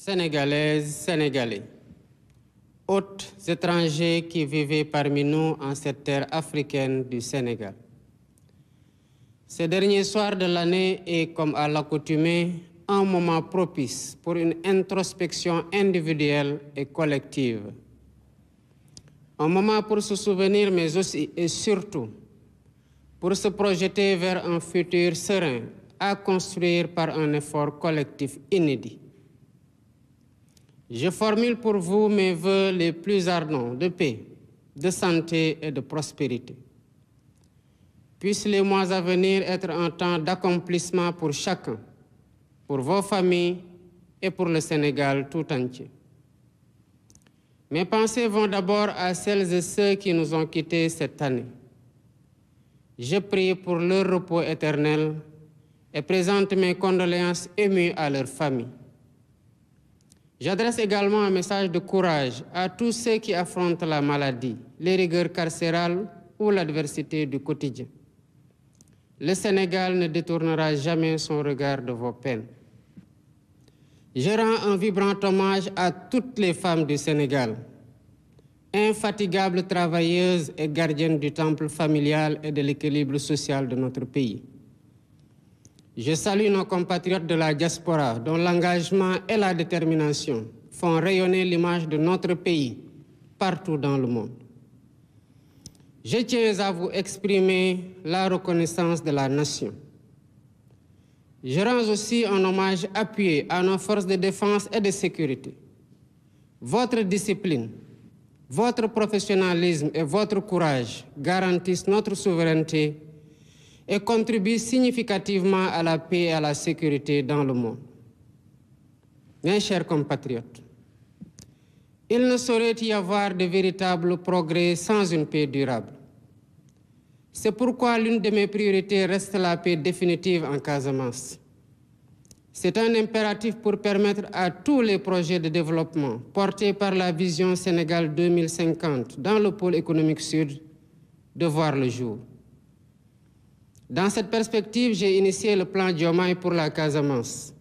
Sénégalaises, Sénégalais, hôtes étrangers qui vivaient parmi nous en cette terre africaine du Sénégal. Ce dernier soir de l'année est, comme à l'accoutumée, un moment propice pour une introspection individuelle et collective. Un moment pour se souvenir, mais aussi et surtout pour se projeter vers un futur serein à construire par un effort collectif inédit. Je formule pour vous mes vœux les plus ardents de paix, de santé et de prospérité. Puissent les mois à venir être un temps d'accomplissement pour chacun, pour vos familles et pour le Sénégal tout entier. Mes pensées vont d'abord à celles et ceux qui nous ont quittés cette année. Je prie pour leur repos éternel et présente mes condoléances émues à leurs familles. J'adresse également un message de courage à tous ceux qui affrontent la maladie, les rigueurs carcérales ou l'adversité du quotidien. Le Sénégal ne détournera jamais son regard de vos peines. Je rends un vibrant hommage à toutes les femmes du Sénégal, infatigables travailleuses et gardiennes du temple familial et de l'équilibre social de notre pays. Je salue nos compatriotes de la diaspora dont l'engagement et la détermination font rayonner l'image de notre pays partout dans le monde. Je tiens à vous exprimer la reconnaissance de la nation. Je rends aussi un hommage appuyé à nos forces de défense et de sécurité. Votre discipline, votre professionnalisme et votre courage garantissent notre souveraineté et contribuent significativement à la paix et à la sécurité dans le monde. Mes chers compatriotes, il ne saurait y avoir de véritable progrès sans une paix durable. C'est pourquoi l'une de mes priorités reste la paix définitive en Casamance. C'est un impératif pour permettre à tous les projets de développement portés par la vision Sénégal 2050 dans le pôle économique sud de voir le jour. Dans cette perspective, j'ai initié le plan Diomaye pour la Casamance,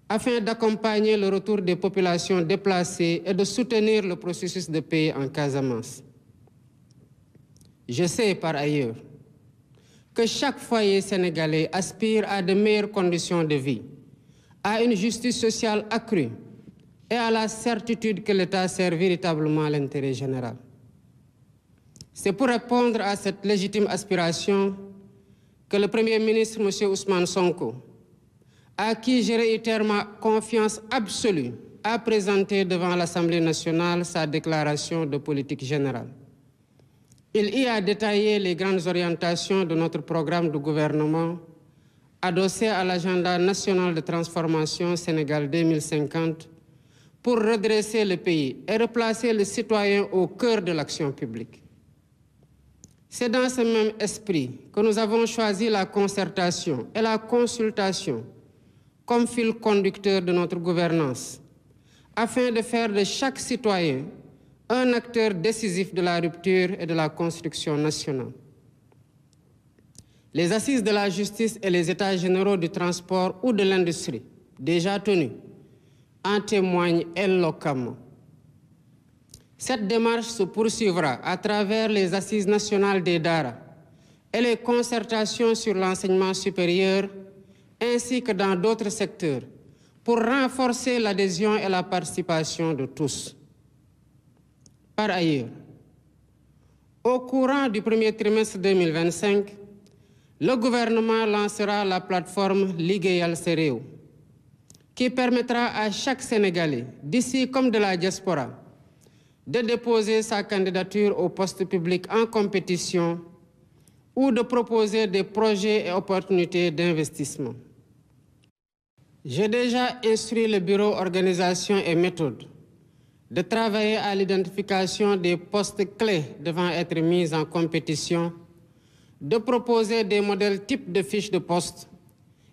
afin d'accompagner le retour des populations déplacées et de soutenir le processus de paix en Casamance. Je sais par ailleurs que chaque foyer sénégalais aspire à de meilleures conditions de vie, à une justice sociale accrue et à la certitude que l'État sert véritablement l'intérêt général. C'est pour répondre à cette légitime aspiration que le Premier ministre, M. Ousmane Sonko, à qui je réitère ma confiance absolue, a présenté devant l'Assemblée nationale sa déclaration de politique générale. Il y a détaillé les grandes orientations de notre programme de gouvernement adossé à l'agenda national de transformation Sénégal 2050 pour redresser le pays et replacer le citoyen au cœur de l'action publique. C'est dans ce même esprit que nous avons choisi la concertation et la consultation comme fil conducteur de notre gouvernance, afin de faire de chaque citoyen un acteur décisif de la rupture et de la construction nationale. Les assises de la justice et les états généraux du transport ou de l'industrie, déjà tenus, en témoignent éloquemment. Cette démarche se poursuivra à travers les assises nationales des DARA et les concertations sur l'enseignement supérieur, ainsi que dans d'autres secteurs, pour renforcer l'adhésion et la participation de tous. Par ailleurs, au courant du premier trimestre 2025, le gouvernement lancera la plateforme Ligueyal Sa Réew, qui permettra à chaque Sénégalais, d'ici comme de la diaspora, de déposer sa candidature au poste public en compétition ou de proposer des projets et opportunités d'investissement. J'ai déjà instruit le bureau organisation et méthode de travailler à l'identification des postes clés devant être mis en compétition, de proposer des modèles types de fiches de poste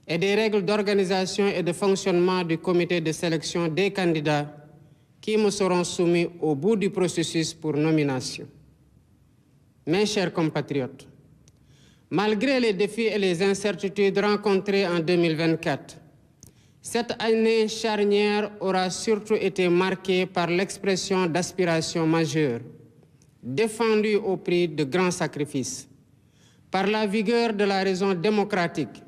et des règles d'organisation et de fonctionnement du comité de sélection des candidats qui me seront soumis au bout du processus pour nomination. Mes chers compatriotes, malgré les défis et les incertitudes rencontrés en 2024, Cette année charnière aura surtout été marquée par l'expression d'aspirations majeures, défendues au prix de grands sacrifices, par la vigueur de la raison démocratique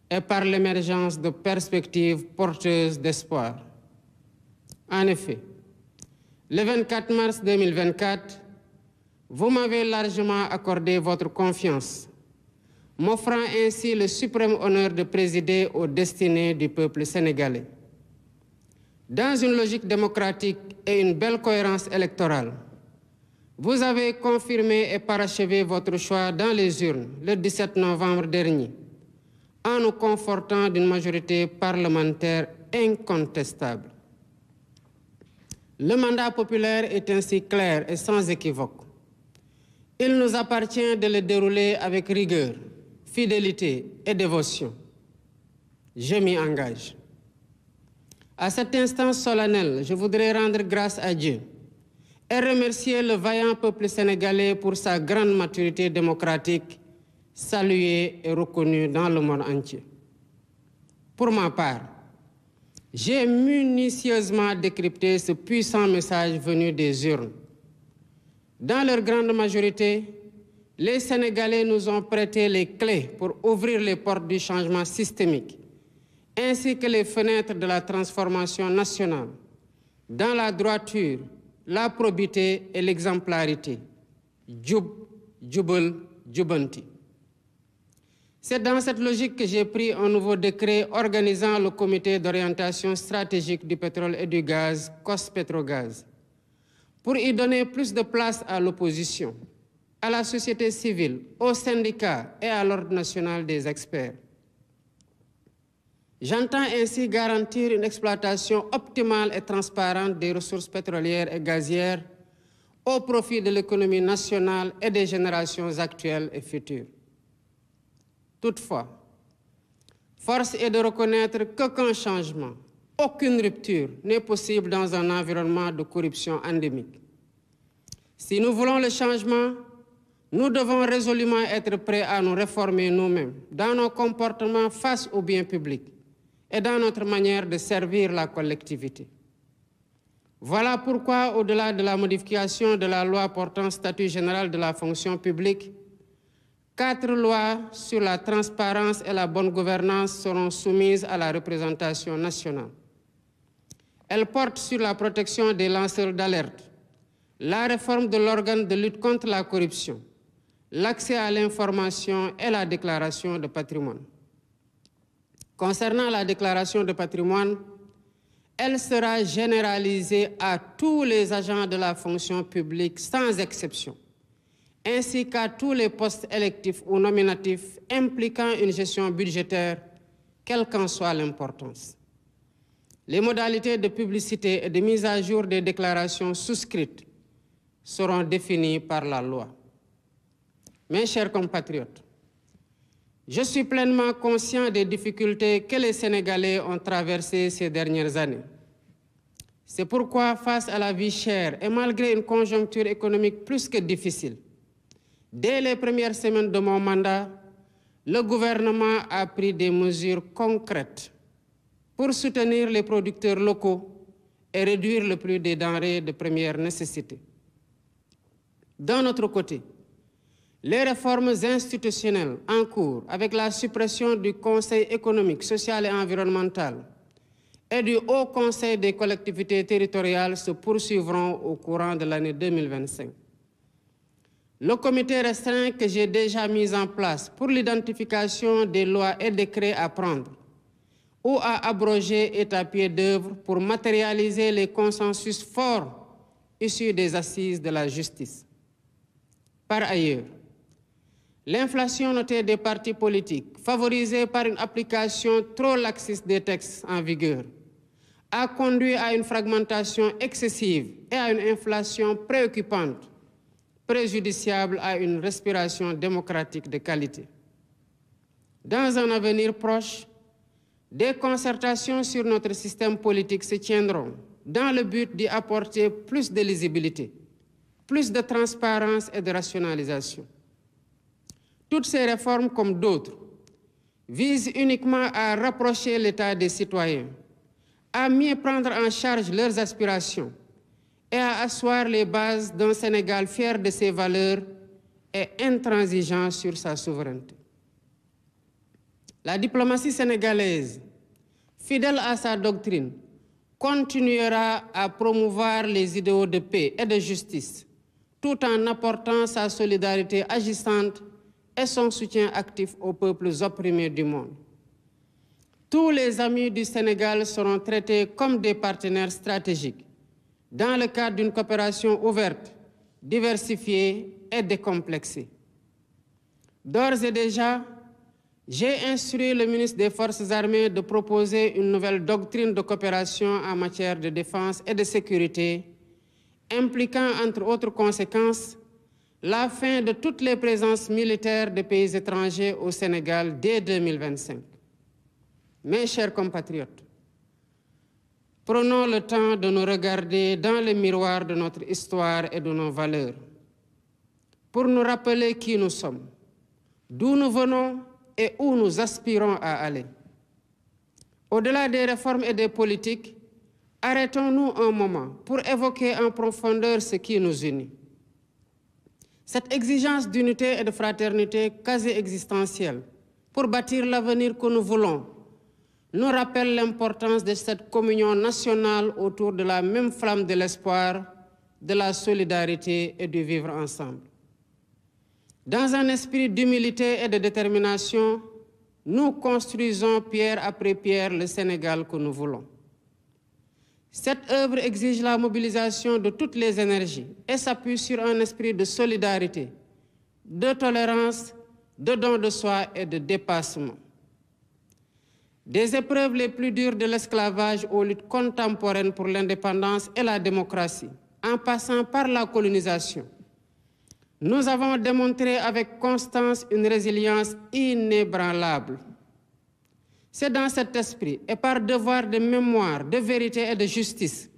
et par l'émergence de perspectives porteuses d'espoir. En effet, le 24 mars 2024, vous m'avez largement accordé votre confiance, m'offrant ainsi le suprême honneur de présider aux destinées du peuple sénégalais. Dans une logique démocratique et une belle cohérence électorale, vous avez confirmé et parachevé votre choix dans les urnes le 17 novembre dernier, en nous confortant d'une majorité parlementaire incontestable. Le mandat populaire est ainsi clair et sans équivoque. Il nous appartient de le dérouler avec rigueur, fidélité et dévotion. Je m'y engage. À cet instant solennel, je voudrais rendre grâce à Dieu et remercier le vaillant peuple sénégalais pour sa grande maturité démocratique, saluée et reconnue dans le monde entier. Pour ma part, j'ai minutieusement décrypté ce puissant message venu des urnes. Dans leur grande majorité, les Sénégalais nous ont prêté les clés pour ouvrir les portes du changement systémique, ainsi que les fenêtres de la transformation nationale, dans la droiture, la probité et l'exemplarité. Djub, djubal, djubanti. C'est dans cette logique que j'ai pris un nouveau décret organisant le comité d'orientation stratégique du pétrole et du gaz, COS-Pétrogaz, pour y donner plus de place à l'opposition, à la société civile, aux syndicats et à l'ordre national des experts. J'entends ainsi garantir une exploitation optimale et transparente des ressources pétrolières et gazières au profit de l'économie nationale et des générations actuelles et futures. Toutefois, force est de reconnaître qu'aucun changement, aucune rupture n'est possible dans un environnement de corruption endémique. Si nous voulons le changement, nous devons résolument être prêts à nous réformer nous-mêmes dans nos comportements face au bien public et dans notre manière de servir la collectivité. Voilà pourquoi, au-delà de la modification de la loi portant statut général de la fonction publique, 4 lois sur la transparence et la bonne gouvernance seront soumises à la représentation nationale. Elles portent sur la protection des lanceurs d'alerte, la réforme de l'organe de lutte contre la corruption, l'accès à l'information et la déclaration de patrimoine. Concernant la déclaration de patrimoine, elle sera généralisée à tous les agents de la fonction publique sans exception, ainsi qu'à tous les postes électifs ou nominatifs impliquant une gestion budgétaire, quelle qu'en soit l'importance. Les modalités de publicité et de mise à jour des déclarations souscrites seront définies par la loi. Mes chers compatriotes, je suis pleinement conscient des difficultés que les Sénégalais ont traversées ces dernières années. C'est pourquoi, face à la vie chère et malgré une conjoncture économique plus que difficile, dès les premières semaines de mon mandat, le gouvernement a pris des mesures concrètes pour soutenir les producteurs locaux et réduire le prix des denrées de première nécessité. D'un autre côté, les réformes institutionnelles en cours avec la suppression du Conseil économique, social et environnemental et du Haut Conseil des collectivités territoriales se poursuivront au courant de l'année 2025. Le comité restreint que j'ai déjà mis en place pour l'identification des lois et décrets à prendre ou à abroger est à pied d'œuvre pour matérialiser les consensus forts issus des assises de la justice. Par ailleurs, l'inflation notée des partis politiques, favorisée par une application trop laxiste des textes en vigueur, a conduit à une fragmentation excessive et à une inflation préoccupante, préjudiciable à une respiration démocratique de qualité. Dans un avenir proche, des concertations sur notre système politique se tiendront dans le but d'y apporter plus de lisibilité, plus de transparence et de rationalisation. Toutes ces réformes, comme d'autres, vise uniquement à rapprocher l'État des citoyens, à mieux prendre en charge leurs aspirations et à asseoir les bases d'un Sénégal fier de ses valeurs et intransigeant sur sa souveraineté. La diplomatie sénégalaise, fidèle à sa doctrine, continuera à promouvoir les idéaux de paix et de justice, tout en apportant sa solidarité agissante et son soutien actif aux peuples opprimés du monde. Tous les amis du Sénégal seront traités comme des partenaires stratégiques dans le cadre d'une coopération ouverte, diversifiée et décomplexée. D'ores et déjà, j'ai instruit le ministre des Forces armées de proposer une nouvelle doctrine de coopération en matière de défense et de sécurité, impliquant, entre autres conséquences, la fin de toutes les présences militaires de pays étrangers au Sénégal dès 2025. Mes chers compatriotes, prenons le temps de nous regarder dans le miroir de notre histoire et de nos valeurs, pour nous rappeler qui nous sommes, d'où nous venons et où nous aspirons à aller. Au-delà des réformes et des politiques, arrêtons-nous un moment pour évoquer en profondeur ce qui nous unit. Cette exigence d'unité et de fraternité quasi existentielle pour bâtir l'avenir que nous voulons nous rappelle l'importance de cette communion nationale autour de la même flamme de l'espoir, de la solidarité et du vivre ensemble. Dans un esprit d'humilité et de détermination, nous construisons pierre après pierre le Sénégal que nous voulons. Cette œuvre exige la mobilisation de toutes les énergies et s'appuie sur un esprit de solidarité, de tolérance, de don de soi et de dépassement. Des épreuves les plus dures de l'esclavage aux luttes contemporaines pour l'indépendance et la démocratie, en passant par la colonisation, nous avons démontré avec constance une résilience inébranlable. C'est dans cet esprit et par devoir de mémoire, de vérité et de justice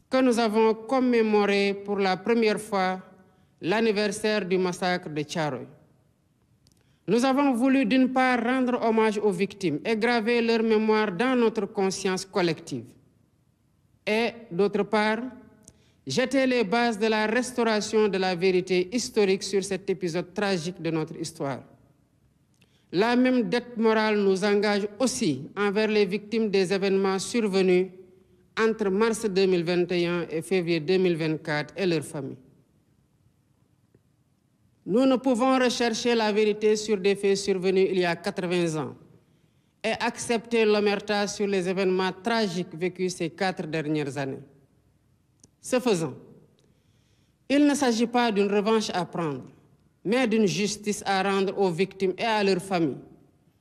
que nous avons commémoré pour la première fois l'anniversaire du massacre de Thiaroye. Nous avons voulu d'une part rendre hommage aux victimes et graver leur mémoire dans notre conscience collective. Et d'autre part, jeter les bases de la restauration de la vérité historique sur cet épisode tragique de notre histoire. La même dette morale nous engage aussi envers les victimes des événements survenus entre mars 2021 et février 2024 et leurs familles. Nous ne pouvons rechercher la vérité sur des faits survenus il y a 80 ans et accepter l'omerta sur les événements tragiques vécus ces 4 dernières années. Ce faisant, il ne s'agit pas d'une revanche à prendre, mais d'une justice à rendre aux victimes et à leurs familles,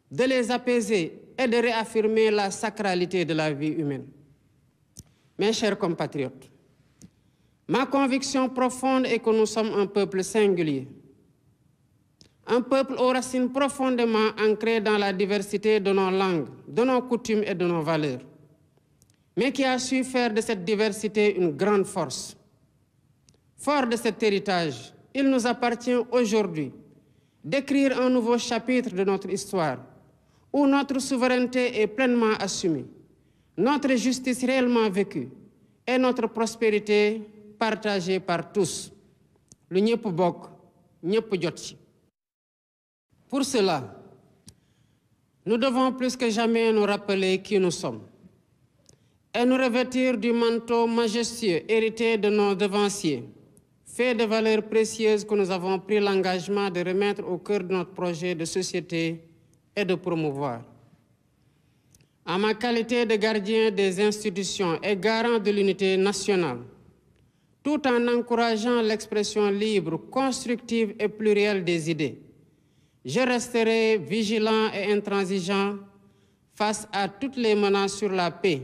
de les apaiser et de réaffirmer la sacralité de la vie humaine. Mes chers compatriotes, ma conviction profonde est que nous sommes un peuple singulier, un peuple aux racines profondément ancrées dans la diversité de nos langues, de nos coutumes et de nos valeurs, mais qui a su faire de cette diversité une grande force. Fort de cet héritage, il nous appartient aujourd'hui d'écrire un nouveau chapitre de notre histoire, où notre souveraineté est pleinement assumée, notre justice réellement vécue et notre prospérité partagée par tous. Lu ñëpp bokk, ñëpp jot ci. Pour cela, nous devons plus que jamais nous rappeler qui nous sommes et nous revêtir du manteau majestueux hérité de nos devanciers, fait de valeurs précieuses que nous avons pris l'engagement de remettre au cœur de notre projet de société et de promouvoir. En ma qualité de gardien des institutions et garant de l'unité nationale, tout en encourageant l'expression libre, constructive et plurielle des idées, je resterai vigilant et intransigeant face à toutes les menaces sur la paix,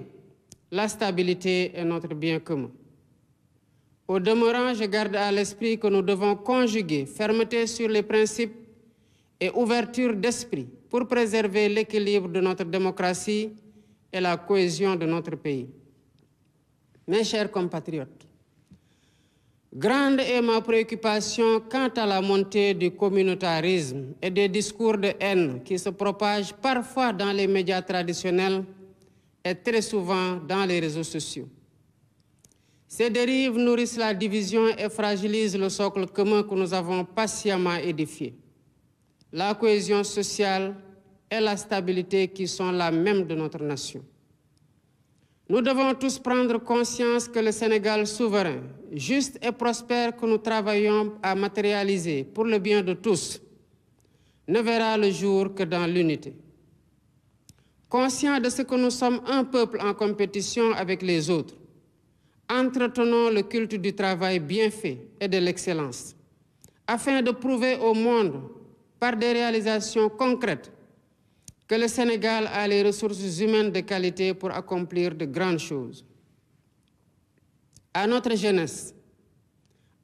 la stabilité et notre bien commun. Au demeurant, je garde à l'esprit que nous devons conjuguer fermeté sur les principes et ouverture d'esprit pour préserver l'équilibre de notre démocratie et la cohésion de notre pays. Mes chers compatriotes, Grande est ma préoccupation quant à la montée du communautarisme et des discours de haine qui se propagent parfois dans les médias traditionnels et très souvent dans les réseaux sociaux. Ces dérives nourrissent la division et fragilisent le socle commun que nous avons patiemment édifié. La cohésion sociale et la stabilité qui sont la même de notre nation. Nous devons tous prendre conscience que le Sénégal souverain, juste et prospère que nous travaillons à matérialiser pour le bien de tous, ne verra le jour que dans l'unité. Conscient de ce que nous sommes un peuple en compétition avec les autres, entretenons le culte du travail bien fait et de l'excellence, afin de prouver au monde, par des réalisations concrètes, que le Sénégal a les ressources humaines de qualité pour accomplir de grandes choses. À notre jeunesse,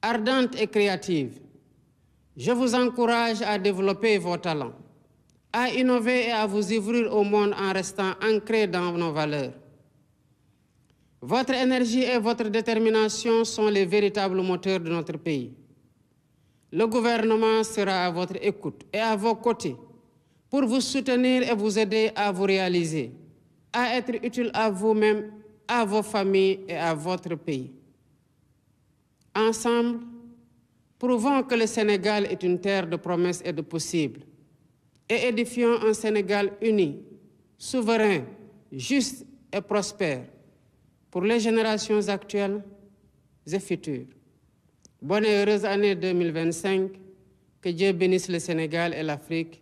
ardente et créative, je vous encourage à développer vos talents, à innover et à vous ouvrir au monde en restant ancrés dans nos valeurs. Votre énergie et votre détermination sont les véritables moteurs de notre pays. Le gouvernement sera à votre écoute et à vos côtés pour vous soutenir et vous aider à vous réaliser, à être utile à vous-même, à vos familles et à votre pays. Ensemble, prouvons que le Sénégal est une terre de promesses et de possibles, et édifions un Sénégal uni, souverain, juste et prospère pour les générations actuelles et futures. Bonne et heureuse année 2025, que Dieu bénisse le Sénégal et l'Afrique.